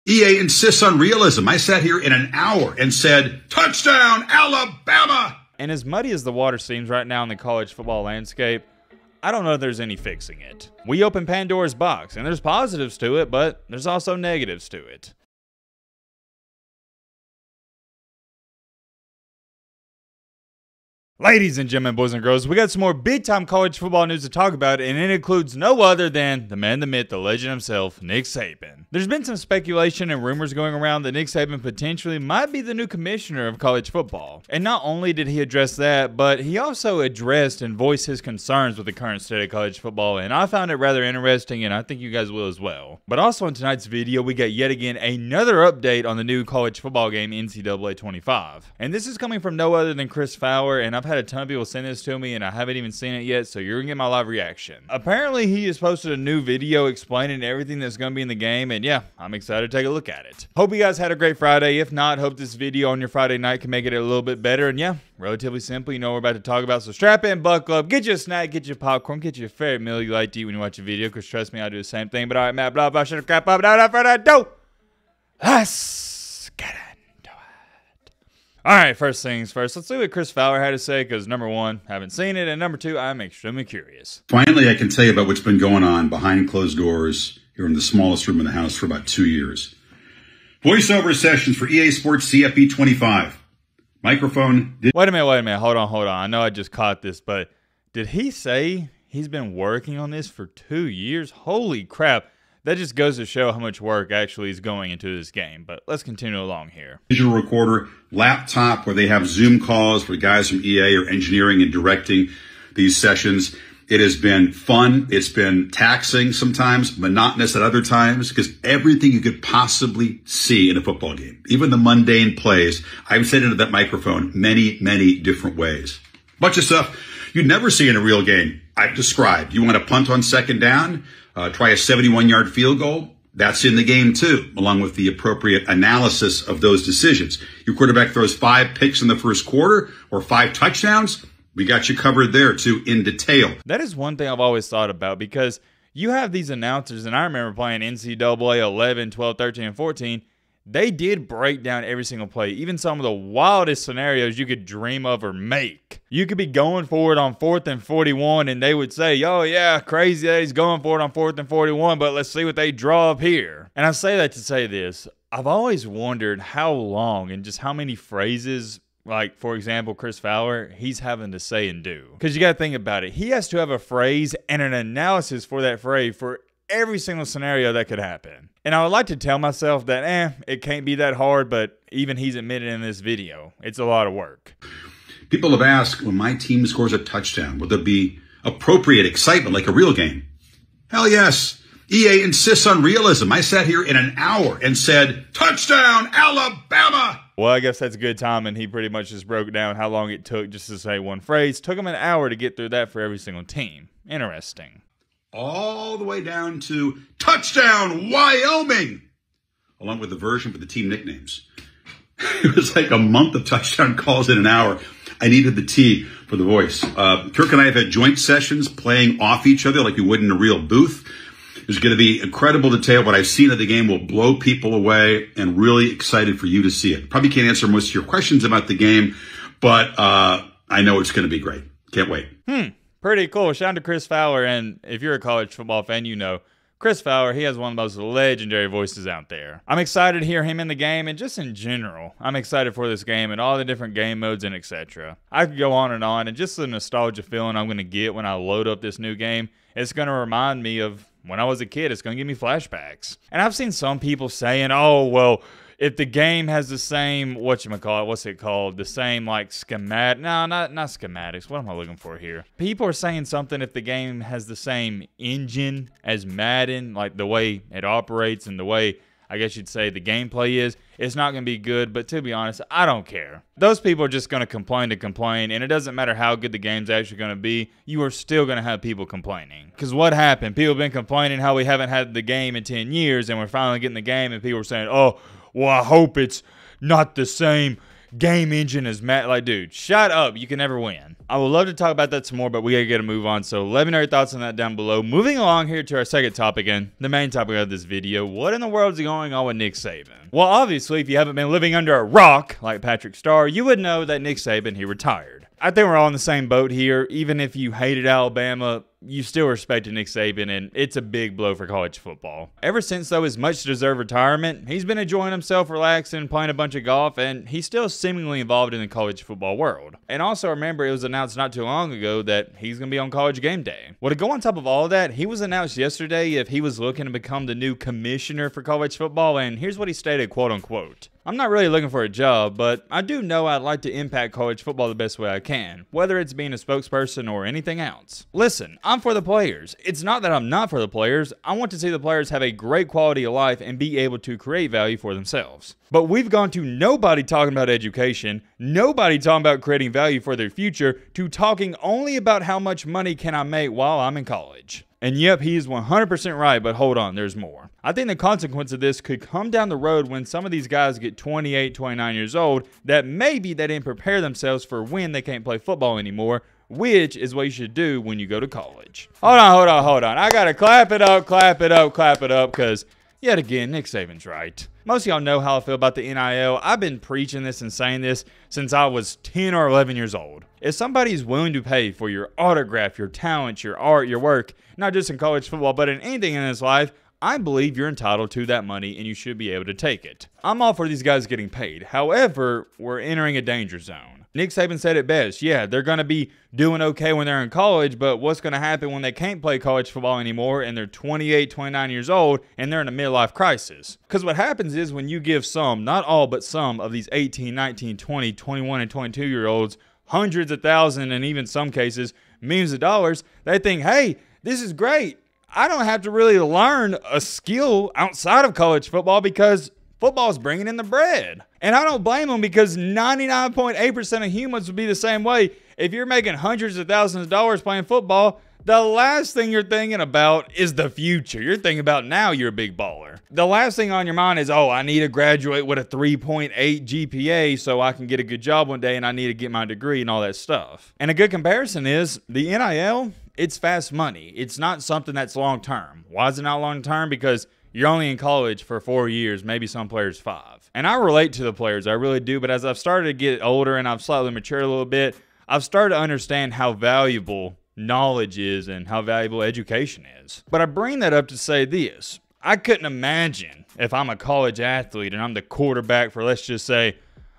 EA insists on realism. I sat here in an hour and said, touchdown, Alabama! And as muddy as the water seems right now in the college football landscape, I don't know if there's any fixing it. We opened Pandora's box, and there's positives to it, but there's also negatives to it. Ladies and gentlemen, boys and girls, we got some more big-time college football news to talk about, and it includes no other than the man, the myth, the legend himself, Nick Saban. There's been some speculation and rumors going around that Nick Saban potentially might be the new commissioner of college football. And not only did he address that, but he also addressed and voiced his concerns with the current state of college football, and I found it rather interesting, and I think you guys will as well. But also in tonight's video, we got yet again another update on the new college football game, NCAA 25. And this is coming from no other than Chris Fowler, and I've had a ton of people send this to me and I haven't even seen it yet, so you're gonna get my live reaction. Apparently he has posted a new video explaining everything that's gonna be in the game, and yeah, I'm excited to take a look at it. Hope you guys had a great Friday. If not, hope this video on your Friday night can make it a little bit better. And yeah, relatively simple, you know what we're about to talk about, so strap in, buckle up, get your snack, get your popcorn, get your favorite meal you like to eat when you watch a video, because trust me, I do the same thing. But alright, Matt, blah blah, shut up, crap up, without further ado, let's get it. Alright, first things first, let's see what Chris Fowler had to say, because number one, haven't seen it, and number two, I'm extremely curious. Finally, I can tell you about what's been going on behind closed doors here in the smallest room in the house for about 2 years. Voiceover sessions for EA Sports CFP 25. Microphone. Wait a minute, hold on. I know I just caught this, but did he say he's been working on this for 2 years? Holy crap. That just goes to show how much work actually is going into this game, but let's continue along here. Digital recorder, laptop, where they have Zoom calls where guys from EA are engineering and directing these sessions. It has been fun. It's been taxing sometimes, monotonous at other times, because everything you could possibly see in a football game, even the mundane plays, I've said into that microphone many, many different ways. Bunch of stuff you'd never see in a real game. I've described. You want to punt on second down? Try a 71-yard field goal. That's in the game too, along with the appropriate analysis of those decisions. Your quarterback throws 5 picks in the first quarter or 5 touchdowns. We got you covered there too in detail. That is one thing I've always thought about, because you have these announcers, and I remember playing NCAA 11, 12, 13, and 14. They did break down every single play, even some of the wildest scenarios you could dream of or make. You could be going for it on 4th and 41, and they would say, oh yeah, crazy that he's going for it on 4th and 41, but let's see what they draw up here. And I say that to say this. I've always wondered how long and just how many phrases, like, for example, Chris Fowler, he's having to say and do. Because you got to think about it. He has to have a phrase and an analysis for that phrase for every single scenario that could happen. And I would like to tell myself that, it can't be that hard, but even he's admitted in this video, it's a lot of work. People have asked, when my team scores a touchdown, will there be appropriate excitement like a real game? Hell yes. EA insists on realism. I sat here in an hour and said, touchdown, Alabama! Well, I guess that's good timing. He pretty much just broke down how long it took just to say one phrase. Took him an hour to get through that for every single team. Interesting. All the way down to touchdown, Wyoming, along with the version for the team nicknames. It was like a month of touchdown calls in an hour. I needed the T for the voice. Kirk and I have had joint sessions playing off each other like we would in a real booth. There's going to be incredible detail. What I've seen of the game will blow people away, and really excited for you to see it. Probably can't answer most of your questions about the game, but I know it's going to be great. Can't wait. Pretty cool. Shout out to Chris Fowler, and if you're a college football fan, you know Chris Fowler, he has one of the most legendary voices out there. I'm excited to hear him in the game, and just in general, I'm excited for this game and all the different game modes and etc. I could go on, and just the nostalgia feeling I'm going to get when I load up this new game, it's going to remind me of when I was a kid. It's going to give me flashbacks. And I've seen some people saying, oh, well, if the game has the same, the same, like, schematic, no, not schematics, what am I looking for here? People are saying something if the game has the same engine as Madden, like the way it operates and the way, I guess you'd say, the gameplay is, it's not going to be good, but to be honest, I don't care. Those people are just going to complain, and it doesn't matter how good the game's actually going to be, you are still going to have people complaining. Because what happened? People have been complaining how we haven't had the game in 10 years, and we're finally getting the game, and people are saying, oh, well, I hope it's not the same game engine is mad. Like, dude, shut up. You can never win. I would love to talk about that some more, but we gotta get a move on. So let me know your thoughts on that down below. Moving along here to our second topic and the main topic of this video. What in the world is going on with Nick Saban? Well, obviously, if you haven't been living under a rock like Patrick Starr, you would know that Nick Saban, he retired. I think we're all in the same boat here. Even if you hated Alabama, you still respected Nick Saban, and it's a big blow for college football. Ever since, though, his much-deserved retirement, he's been enjoying himself, relaxing, playing a bunch of golf, and he's still seemingly involved in the college football world. And also remember, it was announced not too long ago that he's going to be on College Game Day. Well, to go on top of all of that, he was announced yesterday if he was looking to become the new commissioner for college football, and here's what he stated, quote-unquote. I'm not really looking for a job, but I do know I'd like to impact college football the best way I can, whether it's being a spokesperson or anything else. Listen, I'm for the players. It's not that I'm not for the players. I want to see the players have a great quality of life and be able to create value for themselves. But we've gone to nobody talking about education, nobody talking about creating value for their future, to talking only about how much money can I make while I'm in college. And yep, he is 100% right, but hold on, there's more. I think the consequence of this could come down the road when some of these guys get 28, 29 years old, that maybe they didn't prepare themselves for when they can't play football anymore, which is what you should do when you go to college. Hold on. I gotta clap it up, because yet again, Nick Saban's right. Most of y'all know how I feel about the NIL. I've been preaching this and saying this since I was 10 or 11 years old. If somebody is willing to pay for your autograph, your talent, your art, your work, not just in college football, but in anything in this life, I believe you're entitled to that money and you should be able to take it. I'm all for these guys getting paid. However, we're entering a danger zone. Nick Saban said it best. Yeah, they're going to be doing okay when they're in college, but what's going to happen when they can't play college football anymore and they're 28, 29 years old and they're in a midlife crisis? Because what happens is when you give some, not all, but some of these 18, 19, 20, 21, and 22-year-olds hundreds of thousands and even some cases millions of dollars, they think, hey, this is great. I don't have to really learn a skill outside of college football because football's bringing in the bread. And I don't blame them because 99.8% of humans would be the same way. If you're making hundreds of thousands of dollars playing football, the last thing you're thinking about is the future. You're thinking about now you're a big baller. The last thing on your mind is, oh, I need to graduate with a 3.8 GPA so I can get a good job one day and I need to get my degree and all that stuff. And a good comparison is the NIL, it's fast money. It's not something that's long term. Why is it not long term? Because you're only in college for 4 years, maybe some players 5. And I relate to the players, I really do. But as I've started to get older and I've slightly matured a little bit, I've started to understand how valuable knowledge is and how valuable education is. But I bring that up to say this. I couldn't imagine if I'm a college athlete and I'm the quarterback for, let's just say,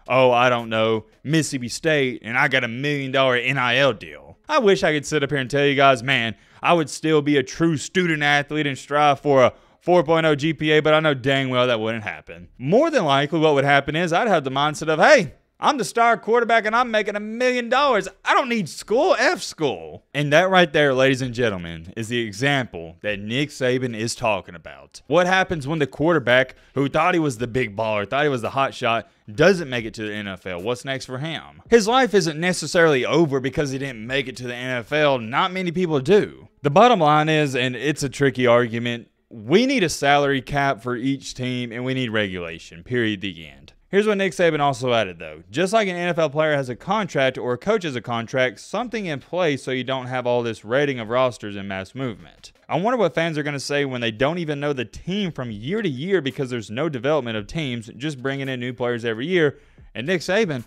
oh, I don't know, Mississippi State, and I got $1 million NIL deal. I wish I could sit up here and tell you guys, man, I would still be a true student athlete and strive for a 4.0 GPA, but I know dang well that wouldn't happen. More than likely what would happen is I'd have the mindset of, hey, I'm the star quarterback and I'm making $1 million. I don't need school, F school. And that right there, ladies and gentlemen, is the example that Nick Saban is talking about. What happens when the quarterback who thought he was the big baller, thought he was the hot shot, doesn't make it to the NFL? What's next for him? His life isn't necessarily over because he didn't make it to the NFL. Not many people do. The bottom line is, and it's a tricky argument, we need a salary cap for each team and we need regulation, period, the end. Here's what Nick Saban also added, though. Just like an NFL player has a contract or a coach has a contract, something in place so you don't have all this raiding of rosters and mass movement. I wonder what fans are going to say when they don't even know the team from year to year because there's no development of teams, just bringing in new players every year. And Nick Saban,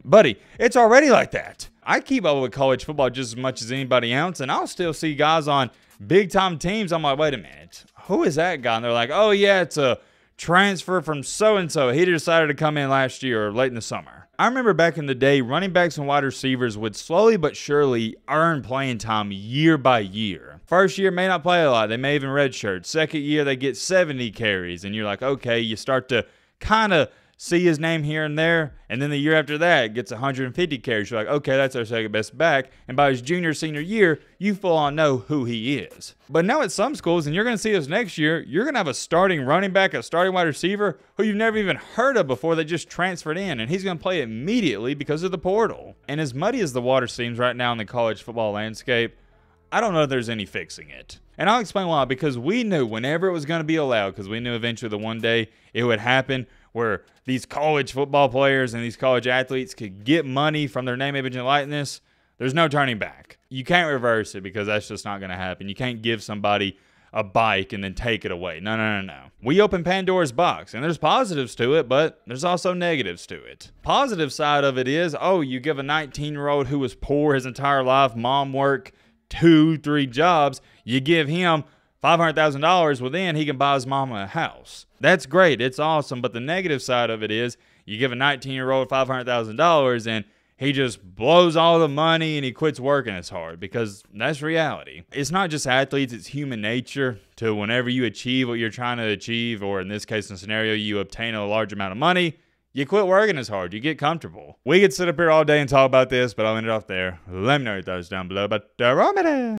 buddy, it's already like that. I keep up with college football just as much as anybody else, and I'll still see guys on big-time teams. I'm like, wait a minute, who is that guy? And they're like, oh, yeah, it's a transfer from so-and-so. He decided to come in last year or late in the summer. I remember back in the day, running backs and wide receivers would slowly but surely earn playing time year by year. First year may not play a lot. They may even redshirt. Second year, they get 70 carries. And you're like, okay, you start to kind of see his name here and there, and then the year after that, it gets 150 carries. You're like, okay, that's our second best back. And by his junior, senior year, you full on know who he is. But now at some schools, and you're going to see this next year, you're going to have a starting running back, a starting wide receiver who you've never even heard of before that just transferred in, and he's going to play immediately because of the portal. And as muddy as the water seems right now in the college football landscape, I don't know if there's any fixing it. And I'll explain why. Because we knew whenever it was going to be allowed, because we knew eventually the one day it would happen, where these college football players and these college athletes could get money from their name, image, and likeness, there's no turning back. You can't reverse it because that's just not going to happen. You can't give somebody a bike and then take it away. No. We open Pandora's box, and there's positives to it, but there's also negatives to it. Positive side of it is, you give a 19-year-old who was poor his entire life, mom work 2-3 jobs, you give him $500,000, well then he can buy his mama a house. That's great, it's awesome, but the negative side of it is you give a 19-year-old $500,000 and he just blows all the money and he quits working as hard, because that's reality. It's not just athletes, it's human nature to whenever you achieve what you're trying to achieve, or in this case, in the scenario, you obtain a large amount of money, you quit working as hard, you get comfortable. We could sit up here all day and talk about this, but I'll end it off there. Let me know your thoughts down below. But